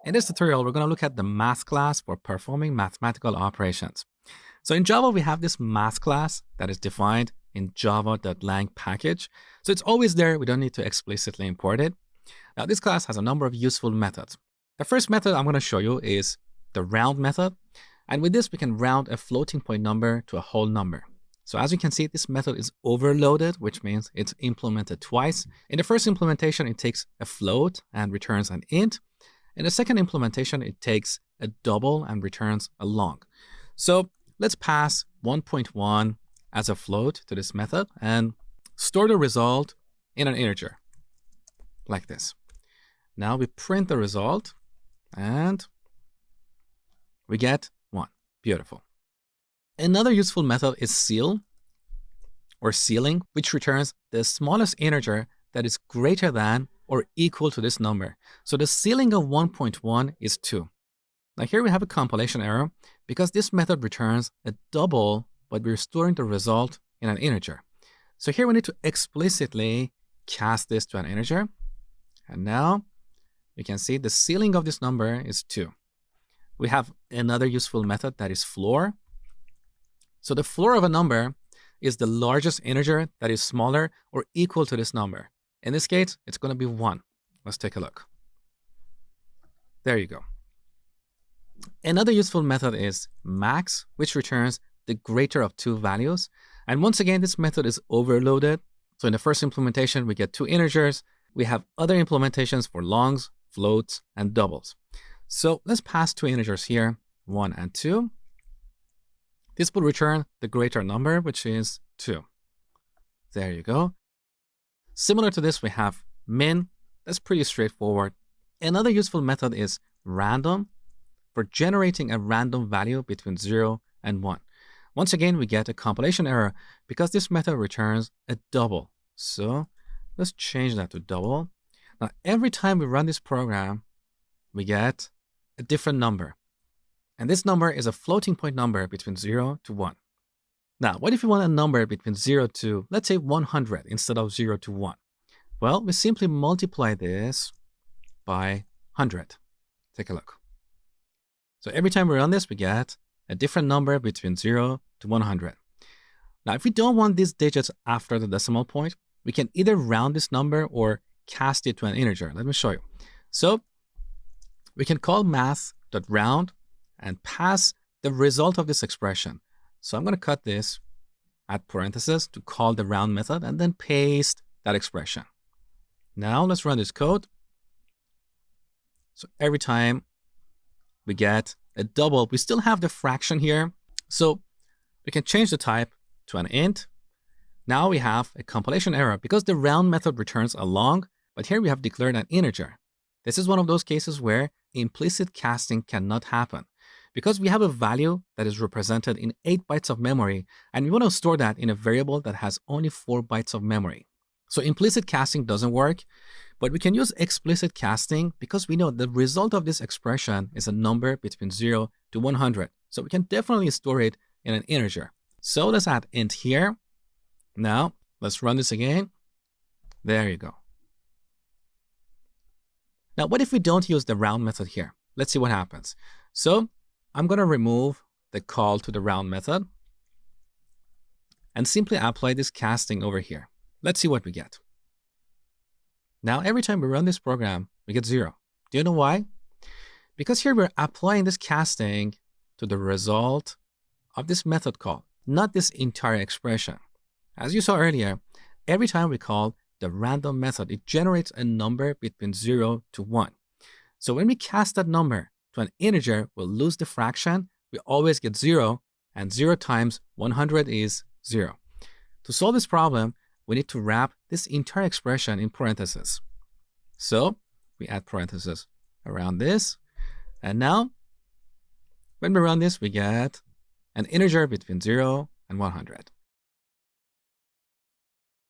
In this tutorial, we're going to look at the math class for performing mathematical operations. So in Java, we have this math class that is defined in java.lang package. So it's always there. We don't need to explicitly import it. Now, this class has a number of useful methods. The first method I'm going to show you is the round method. And with this, we can round a floating point number to a whole number. So as you can see, this method is overloaded, which means it's implemented twice. In the first implementation, it takes a float and returns an int. In the second implementation, it takes a double and returns a long. So let's pass 1.1 as a float to this method and store the result in an integer, like this. Now we print the result and we get 1. Beautiful. Another useful method is ceil or ceiling, which returns the smallest integer that is greater than or equal to this number. So the ceiling of 1.1 is 2. Now here we have a compilation error because this method returns a double, but we're storing the result in an integer. So here we need to explicitly cast this to an integer. And now you can see the ceiling of this number is 2. We have another useful method that is floor. So the floor of a number is the largest integer that is smaller or equal to this number. In this case, it's going to be 1. Let's take a look. There you go. Another useful method is max, which returns the greater of 2 values. And once again, this method is overloaded. So in the first implementation, we get 2 integers. We have other implementations for longs, floats, and doubles. So let's pass 2 integers here, 1 and 2. This will return the greater number, which is 2. There you go. Similar to this, we have min. That's pretty straightforward. Another useful method is random for generating a random value between 0 and 1. Once again, we get a compilation error because this method returns a double. So let's change that to double. Now, every time we run this program, we get a different number. And this number is a floating point number between 0 to 1. Now, what if you want a number between 0 to, let's say, 100 instead of 0 to 1? Well, we simply multiply this by 100. Take a look. So every time we run this, we get a different number between 0 to 100. Now, if we don't want these digits after the decimal point, we can either round this number or cast it to an integer. Let me show you. So we can call math.round and pass the result of this expression. So I'm going to cut this, add parentheses to call the round method, and then paste that expression. Now let's run this code. So every time we get a double, we still have the fraction here. So we can change the type to an int. Now we have a compilation error because the round method returns a long, but here we have declared an integer. This is one of those cases where implicit casting cannot happen, because we have a value that is represented in 8 bytes of memory, and we want to store that in a variable that has only 4 bytes of memory. So implicit casting doesn't work, but we can use explicit casting because we know the result of this expression is a number between 0 to 100. So we can definitely store it in an integer. So let's add int here. Now let's run this again. There you go. Now, what if we don't use the round method here? Let's see what happens. So I'm going to remove the call to the round method and simply apply this casting over here. Let's see what we get. Now, every time we run this program, we get 0. Do you know why? Because here we're applying this casting to the result of this method call, not this entire expression. As you saw earlier, every time we call the random method, it generates a number between 0 to 1. So when we cast that number to an integer, we'll lose the fraction. We always get 0, and 0 times 100 is 0. To solve this problem, we need to wrap this entire expression in parentheses. So we add parentheses around this. And now, when we run this, we get an integer between 0 and 100.